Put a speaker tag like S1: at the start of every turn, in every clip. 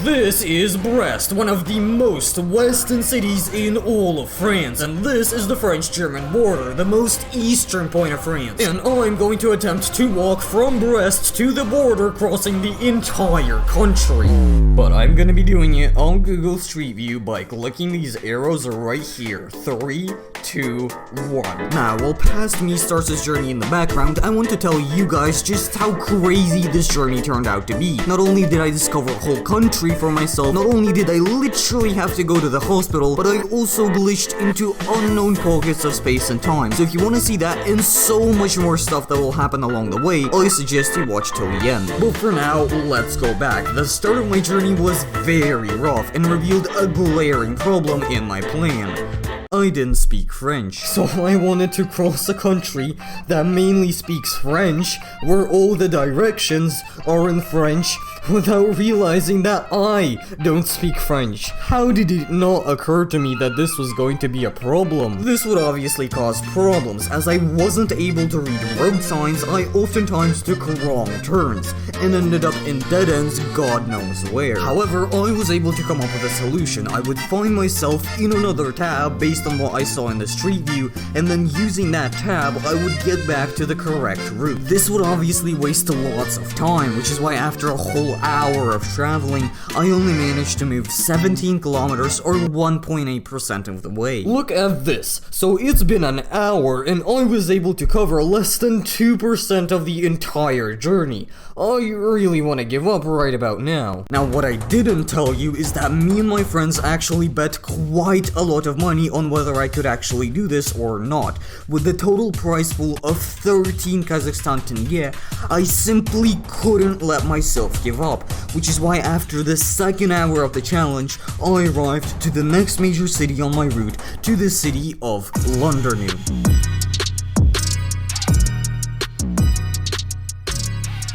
S1: This is Brest, one of the most western cities in all of France, and this is the French-German border, the most eastern point of France. And I'm going to attempt to walk from Brest to the border, crossing the entire country. But I'm gonna be doing it on Google Street View by clicking these arrows right here. 3, 2, 1. Now, while past me starts this journey in the background, I want to tell you guys just how crazy this journey turned out to be. Not only did I discover a whole country for myself, not only did I literally have to go to the hospital, but I also glitched into unknown pockets of space and time. So if you want to see that and so much more stuff that will happen along the way, I suggest you watch till the end. But for now, let's go back. The start of my journey was very rough and revealed a glaring problem in my plan. I didn't speak French, so I wanted to cross a country that mainly speaks French, where all the directions are in French, without realizing that I don't speak French. How did it not occur to me that this was going to be a problem? This would obviously cause problems, as I wasn't able to read road signs. I oftentimes took wrong turns, and ended up in dead ends God knows where. However, I was able to come up with a solution. I would find myself in another tab based on what I saw in the street view, and then using that tab, I would get back to the correct route. This would obviously waste lots of time, which is why after a whole hour of traveling, I only managed to move 17 kilometers or 1.8% of the way. Look at this. So it's been an hour and I was able to cover less than 2% of the entire journey. I really want to give up right about now. Now, what I didn't tell you is that me and my friends actually bet quite a lot of money on whether I could actually do this or not. With the total prize pool of 13 Kazakhstan tenge, I simply couldn't let myself give up, which is why after the second hour of the challenge, I arrived to the next major city on my route to the city of London.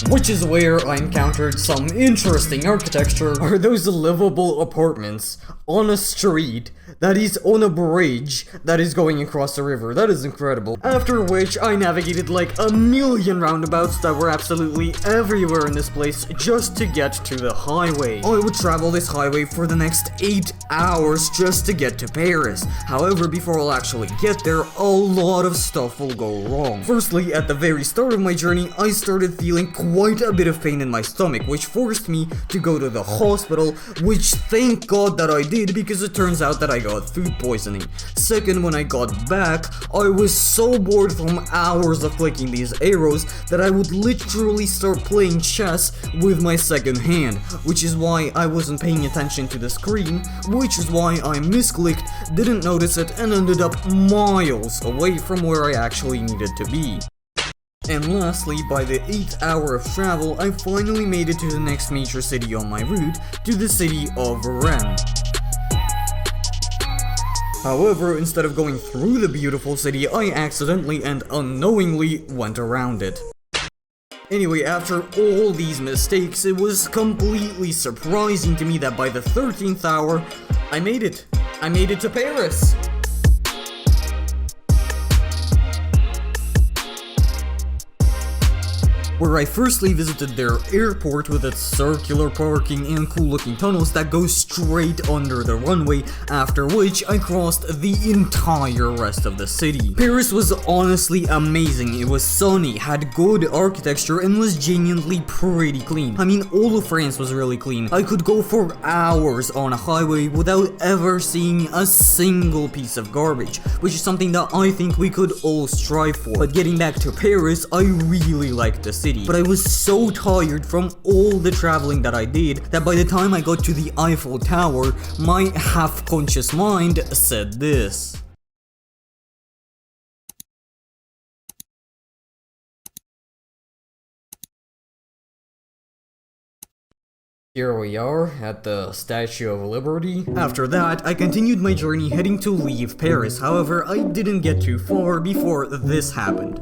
S1: Which is where I encountered some interesting architecture. Are those livable apartments on a street that is on a bridge that is going across the river? That is incredible. After which I navigated like a million roundabouts that were absolutely everywhere in this place just to get to the highway. I would travel this highway for the next 8 hours just to get to Paris. However, before I'll actually get there, a lot of stuff will go wrong. Firstly, at the very start of my journey, I started feeling quite a bit of pain in my stomach, which forced me to go to the hospital, which thank God that I did, because it turns out that I got food poisoning. Second, when I got back, I was so bored from hours of clicking these arrows that I would literally start playing chess with my second hand, which is why I wasn't paying attention to the screen, which is why I misclicked, didn't notice it, and ended up miles away from where I actually needed to be. And lastly, by the 8th hour of travel, I finally made it to the next major city on my route, to the city of Rennes. However, instead of going through the beautiful city, I accidentally and unknowingly went around it. Anyway, after all these mistakes, it was completely surprising to me that by the 13th hour, I made it. I made it to Paris! Where I firstly visited their airport with its circular parking and cool looking tunnels that go straight under the runway, after which I crossed the entire rest of the city. Paris was honestly amazing. It was sunny, had good architecture, and was genuinely pretty clean. I mean, all of France was really clean. I could go for hours on a highway without ever seeing a single piece of garbage, which is something that I think we could all strive for. But getting back to Paris, I really liked the city. But I was so tired from all the traveling that I did that by the time I got to the Eiffel Tower, my half-conscious mind said this. Here we are, at the Statue of Liberty. After that, I continued my journey heading to leave Paris. However, I didn't get too far before this happened.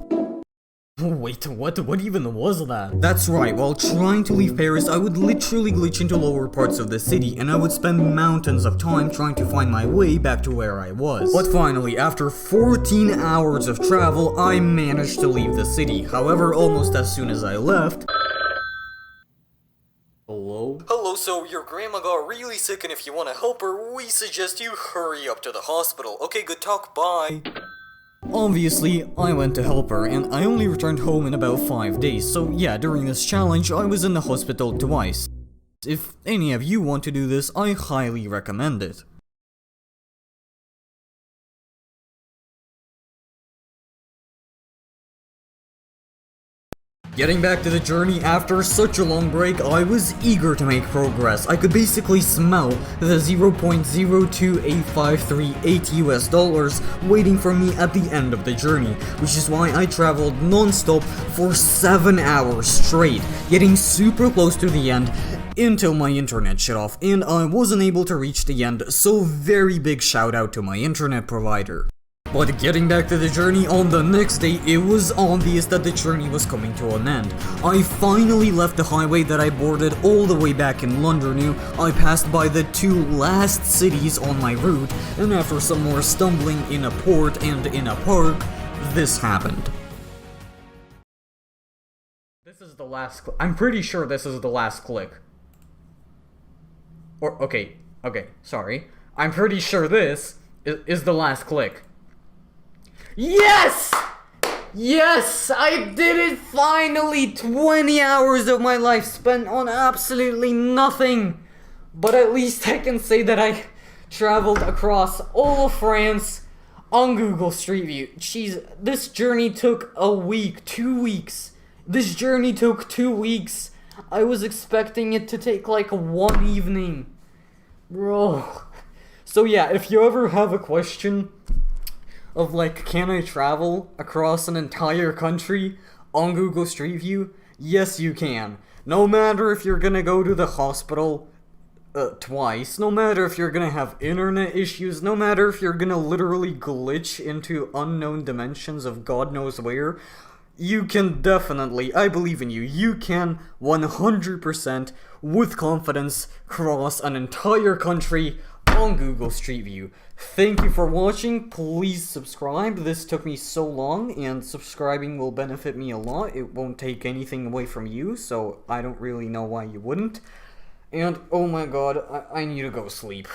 S1: Wait, what even was that? That's right, while trying to leave Paris, I would literally glitch into lower parts of the city, and I would spend mountains of time trying to find my way back to where I was. But finally, after 14 hours of travel, I managed to leave the city. However, almost as soon as I left... Hello? Hello, Also, your grandma got really sick, and if you want to help her, we suggest you hurry up to the hospital. Okay, good talk, bye. Obviously, I went to help her, and I only returned home in about 5 days, so yeah, during this challenge, I was in the hospital twice. If any of you want to do this, I highly recommend it. Getting back to the journey after such a long break, I was eager to make progress. I could basically smell the 0.028538 US dollars waiting for me at the end of the journey, which is why I traveled non-stop for 7 hours straight, getting super close to the end until my internet shut off, and I wasn't able to reach the end, so very big shout out to my internet provider. But getting back to the journey, on the next day, it was obvious that the journey was coming to an end. I finally left the highway that I boarded all the way back in London. I passed by the 2 last cities on my route, and after some more stumbling in a port and in a park, this happened. This is the last I'm pretty sure this is the last click. Or, okay, sorry. I'm pretty sure this is the last click. Yes! Yes! I did it finally! 20 hours of my life spent on absolutely nothing! But at least I can say that I traveled across all of France on Google Street View. Jeez, this journey took a week, 2 weeks. This journey took 2 weeks. I was expecting it to take like 1 evening. Bro. So yeah, if you ever have a question of like, can I travel across an entire country on Google Street View? Yes, you can. No matter if you're gonna go to the hospital twice, no matter if you're gonna have internet issues, no matter if you're gonna literally glitch into unknown dimensions of God knows where, you can definitely, I believe in you, you can 100% with confidence cross an entire country on Google Street View. Thank you for watching. Please subscribe. This took me so long, and subscribing will benefit me a lot. It won't take anything away from you, so I don't really know why you wouldn't. And oh my god, I need to go sleep.